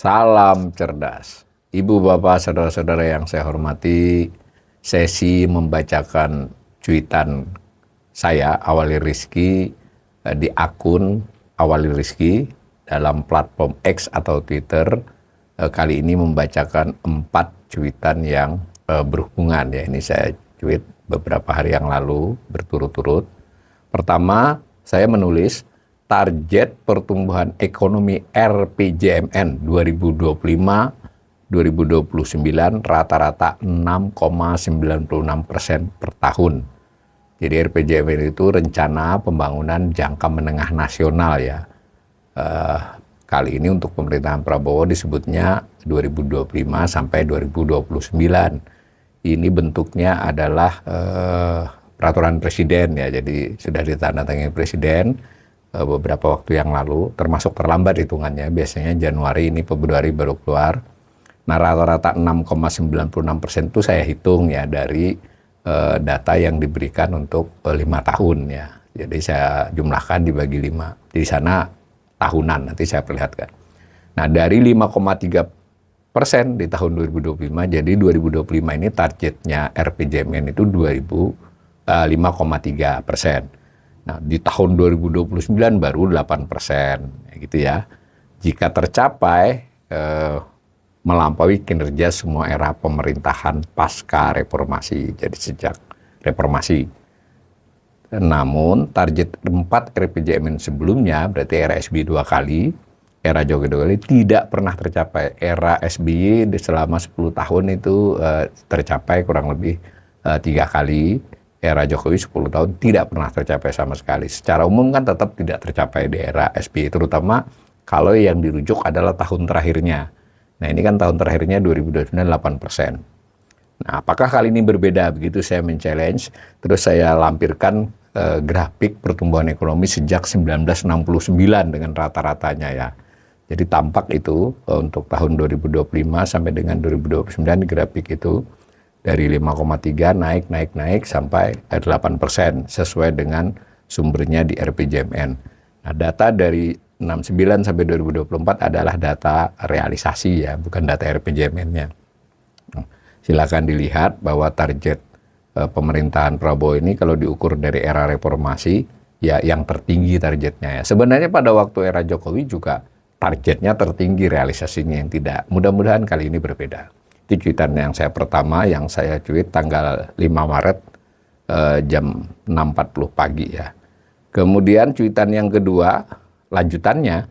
Salam cerdas. Ibu, bapak, saudara-saudara yang saya hormati, sesi membacakan cuitan saya, Awali Rizky, di akun Awali Rizky dalam platform X atau Twitter, kali ini membacakan 4 cuitan yang berhubungan. Ya, ini saya tweet beberapa hari yang lalu berturut-turut. Pertama, saya menulis target pertumbuhan ekonomi RPJMN 2025-2029 rata-rata 6,96% per tahun. Jadi RPJMN itu rencana pembangunan jangka menengah nasional ya. Kali ini untuk pemerintahan Prabowo disebutnya 2025 sampai 2029. Ini bentuknya adalah peraturan presiden ya, jadi sudah ditandatangani presiden beberapa waktu yang lalu, termasuk terlambat hitungannya, biasanya Januari, ini Februari baru keluar. Nah, rata-rata 6,96% itu saya hitung ya dari data yang diberikan untuk 5 tahun ya. Jadi saya jumlahkan dibagi 5. Di sana tahunan, nanti saya perlihatkan. Nah, dari 5,3% di tahun 2025, jadi 2025 ini targetnya RPJMN itu 5,3%. Nah, di tahun 2029 baru 8%, gitu ya. Jika tercapai, melampaui kinerja semua era pemerintahan pasca reformasi, jadi sejak reformasi. Namun, target 4 RPJMN sebelumnya, berarti era SBY 2 kali, era Jokowi 2 kali, tidak pernah tercapai. Era SBY selama 10 tahun itu tercapai kurang lebih 3 kali. Era Jokowi 10 tahun tidak pernah tercapai sama sekali. Secara umum kan tetap tidak tercapai di era SBY, terutama kalau yang dirujuk adalah tahun terakhirnya. Nah, ini kan tahun terakhirnya 2029 8%. Nah, apakah kali ini berbeda? Begitu saya men-challenge, terus saya lampirkan grafik pertumbuhan ekonomi sejak 1969 dengan rata-ratanya ya. Jadi tampak itu untuk tahun 2025 sampai dengan 2029 grafik itu dari 5,3 naik sampai 8% sesuai dengan sumbernya di RPJMN. Nah, data dari 69 sampai 2024 adalah data realisasi ya, bukan data RPJMN-nya. Silakan dilihat bahwa target pemerintahan Prabowo ini kalau diukur dari era reformasi ya yang tertinggi targetnya ya. Sebenarnya pada waktu era Jokowi juga targetnya tertinggi, realisasinya yang tidak. Mudah-mudahan kali ini berbeda. Itu cuitan yang saya pertama, yang saya tweet tanggal 5 Maret jam 6.40 pagi ya. Kemudian cuitan yang kedua, lanjutannya,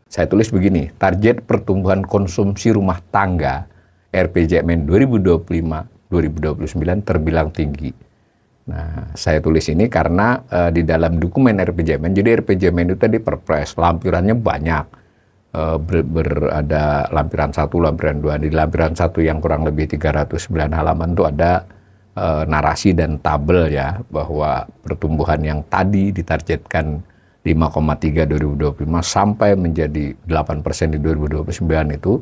saya tulis begini, target pertumbuhan konsumsi rumah tangga RPJMN 2025-2029 terbilang tinggi. Nah, saya tulis ini karena di dalam dokumen RPJMN, jadi RPJMN itu tadi perpres, lampirannya banyak. Ada lampiran 1, lampiran 2. Di lampiran 1 yang kurang lebih 309 halaman itu ada narasi dan tabel ya, bahwa pertumbuhan yang tadi ditargetkan 5,3 2025 sampai menjadi 8% di 2029 itu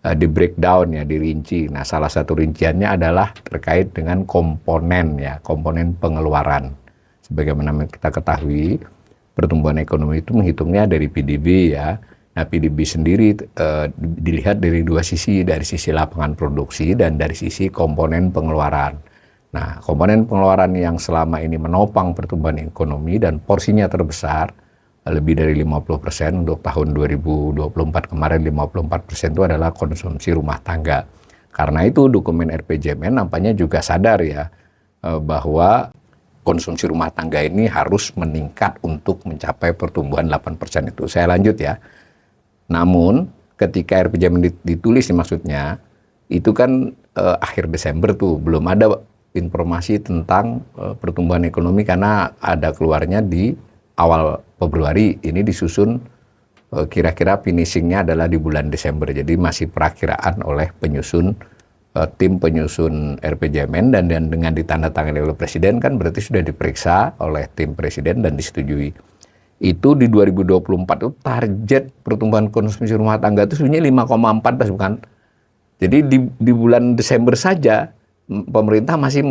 di breakdown ya, dirinci. Nah, salah satu rinciannya adalah terkait dengan komponen ya, komponen pengeluaran. Sebagaimana kita ketahui, pertumbuhan ekonomi itu menghitungnya dari PDB ya. Nah, PDB sendiri dilihat dari dua sisi, dari sisi lapangan produksi dan dari sisi komponen pengeluaran. Nah, komponen pengeluaran yang selama ini menopang pertumbuhan ekonomi dan porsinya terbesar, lebih dari 50% untuk tahun 2024 kemarin 54% itu adalah konsumsi rumah tangga. Karena itu dokumen RPJMN nampaknya juga sadar ya, bahwa konsumsi rumah tangga ini harus meningkat untuk mencapai pertumbuhan 8% itu. Saya lanjut ya. Namun ketika RPJMN ditulis maksudnya, itu kan akhir Desember tuh, belum ada informasi tentang pertumbuhan ekonomi karena ada keluarnya di awal Februari. Ini disusun kira-kira finishingnya adalah di bulan Desember. Jadi masih perakiraan oleh penyusun tim penyusun RPJMN dan dengan ditandatangani oleh Presiden kan berarti sudah diperiksa oleh tim Presiden dan disetujui. Itu di 2024 itu target pertumbuhan konsumsi rumah tangga itu sebenarnya 5,14 bukan. Jadi di bulan Desember saja pemerintah masih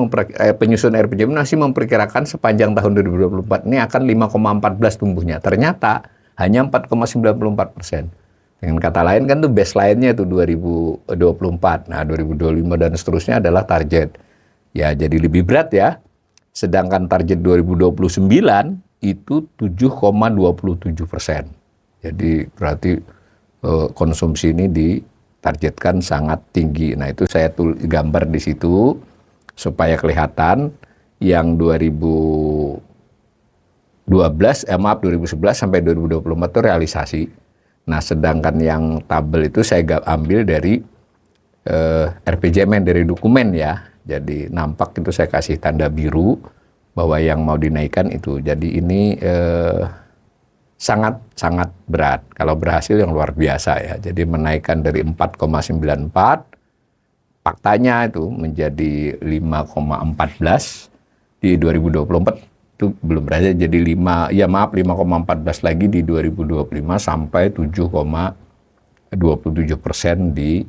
penyusun RPJMN masih memperkirakan sepanjang tahun 2024 ini akan 5,14 tumbuhnya. Ternyata hanya 4,94%. Dengan kata lain kan tuh baseline-nya tuh 2024. Nah, 2025 dan seterusnya adalah target. Ya, jadi lebih berat ya. Sedangkan target 2029 itu 7,27%. Jadi berarti konsumsi ini ditargetkan sangat tinggi. Nah, itu saya gambar di situ supaya kelihatan yang 2011 sampai 2024 itu realisasi. Nah, sedangkan yang tabel itu saya ambil dari RPJMN, dari dokumen ya. Jadi nampak itu saya kasih tanda biru bahwa yang mau dinaikkan itu. Jadi ini sangat berat. Kalau berhasil yang luar biasa ya. Jadi menaikkan dari 4,94 faktanya itu menjadi 5,14 di 2024 itu belum berhasil, jadi 5,14 lagi di 2025 sampai 7,27% di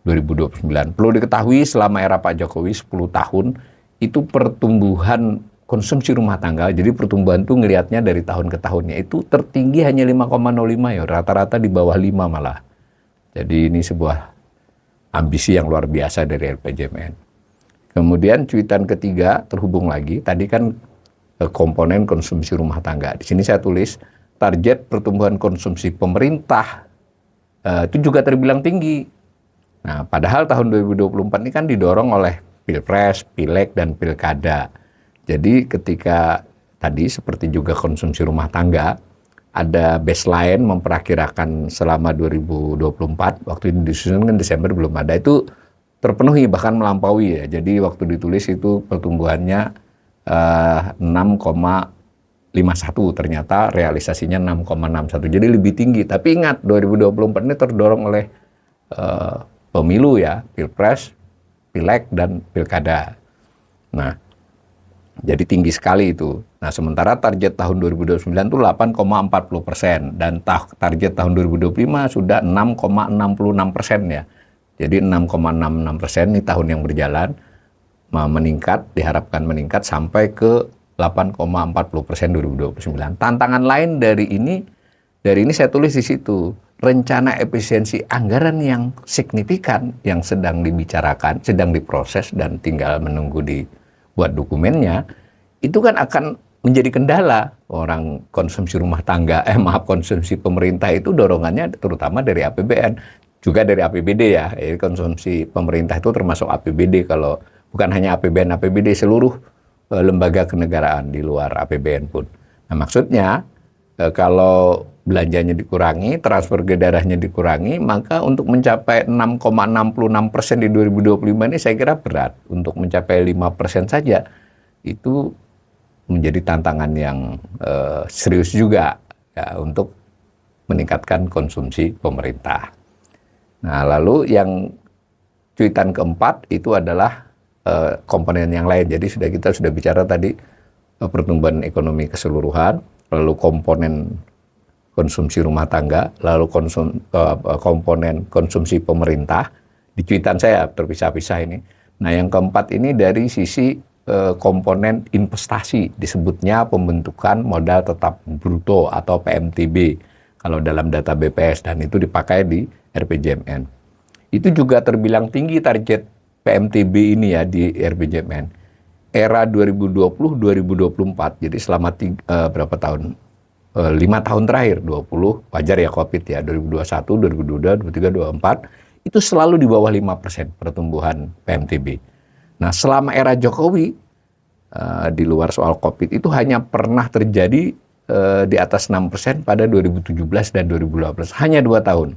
2029. Perlu diketahui selama era Pak Jokowi 10 tahun itu pertumbuhan konsumsi rumah tangga, jadi pertumbuhan itu ngelihatnya dari tahun ke tahunnya itu tertinggi hanya 5,05 ya, rata-rata di bawah 5 malah. Jadi ini sebuah ambisi yang luar biasa dari RPJMN. Kemudian cuitan ketiga terhubung lagi, tadi kan komponen konsumsi rumah tangga. Di sini saya tulis target pertumbuhan konsumsi pemerintah itu juga terbilang tinggi. Nah, padahal tahun 2024 ini kan didorong oleh Pilpres, Pileg, dan Pilkada. Jadi ketika tadi seperti juga konsumsi rumah tangga, ada baseline memperakirakan selama 2024, waktu ini disusun kan Desember belum ada, itu terpenuhi bahkan melampaui ya. Jadi waktu ditulis itu pertumbuhannya 6,51, ternyata realisasinya 6,61. Jadi lebih tinggi. Tapi ingat 2024 ini terdorong oleh pemilu ya, Pilpres, Pileg, dan Pilkada. Nah, jadi tinggi sekali itu. Nah, sementara target tahun 2029 itu 8,40% dan target tahun 2025 sudah 6,66% ya. Jadi 6,66% ini tahun yang berjalan meningkat, diharapkan meningkat sampai ke 8,40% 2029. Tantangan lain dari ini saya tulis di situ, rencana efisiensi anggaran yang signifikan yang sedang dibicarakan, sedang diproses dan tinggal menunggu dibuat dokumennya, itu kan akan menjadi kendala. Orang konsumsi rumah tangga, konsumsi pemerintah itu dorongannya terutama dari APBN, juga dari APBD ya. Jadi konsumsi pemerintah itu termasuk APBD, kalau bukan hanya APBD seluruh lembaga kenegaraan di luar APBN pun. Nah, maksudnya kalau belanjanya dikurangi, transfer ke daerahnya dikurangi, maka untuk mencapai 6,66% di 2025 ini saya kira berat. Untuk mencapai 5% saja itu menjadi tantangan yang serius juga ya, untuk meningkatkan konsumsi pemerintah. Nah, lalu yang cuitan keempat itu adalah komponen yang lain. Jadi kita sudah bicara tadi pertumbuhan ekonomi keseluruhan, lalu komponen konsumsi rumah tangga, lalu komponen konsumsi pemerintah. Di cuitan saya terpisah-pisah ini. Nah, yang keempat ini dari sisi komponen investasi, disebutnya pembentukan modal tetap bruto atau PMTB kalau dalam data BPS, dan itu dipakai di RPJMN. Itu juga terbilang tinggi target PMTB ini ya di RPJMN. Era 2020-2024, jadi selama berapa tahun? 5 tahun terakhir, 20 wajar ya COVID ya, 2021, 2022, 2023, 2024, itu selalu di bawah 5% pertumbuhan PMTB. Nah, selama era Jokowi, di luar soal COVID, itu hanya pernah terjadi di atas 6% pada 2017 dan 2018, hanya 2 tahun.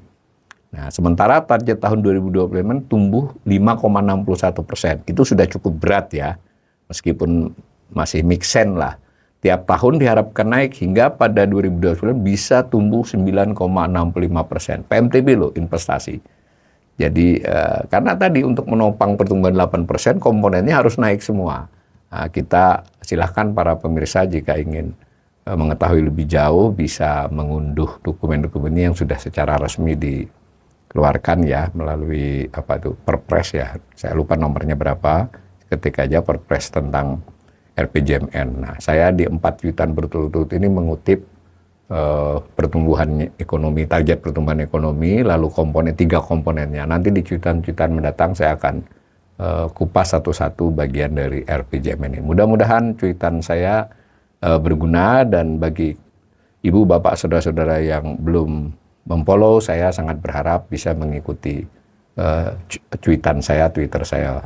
Nah, sementara target tahun 2025 tumbuh 5,61%. Itu sudah cukup berat ya, meskipun masih make sense lah. Tiap tahun diharapkan naik hingga pada 2029 bisa tumbuh 9,65%. PMTB loh, investasi. Jadi, karena tadi untuk menopang pertumbuhan 8%, komponennya harus naik semua. Nah, kita silahkan para pemirsa jika ingin mengetahui lebih jauh, bisa mengunduh dokumen-dokumen yang sudah secara resmi keluarkan ya melalui apa itu Perpres ya, saya lupa nomornya berapa, ketik aja Perpres tentang RPJMN. Nah, saya di 4 cuitan berturut-turut ini mengutip pertumbuhan ekonomi, target pertumbuhan ekonomi, lalu 3 komponennya. Nanti di cuitan-cuitan mendatang saya akan kupas satu-satu bagian dari RPJMN ini. Mudah-mudahan cuitan saya berguna, dan bagi ibu, bapak, saudara-saudara yang belum memfollow, saya sangat berharap bisa mengikuti cuitan saya, Twitter saya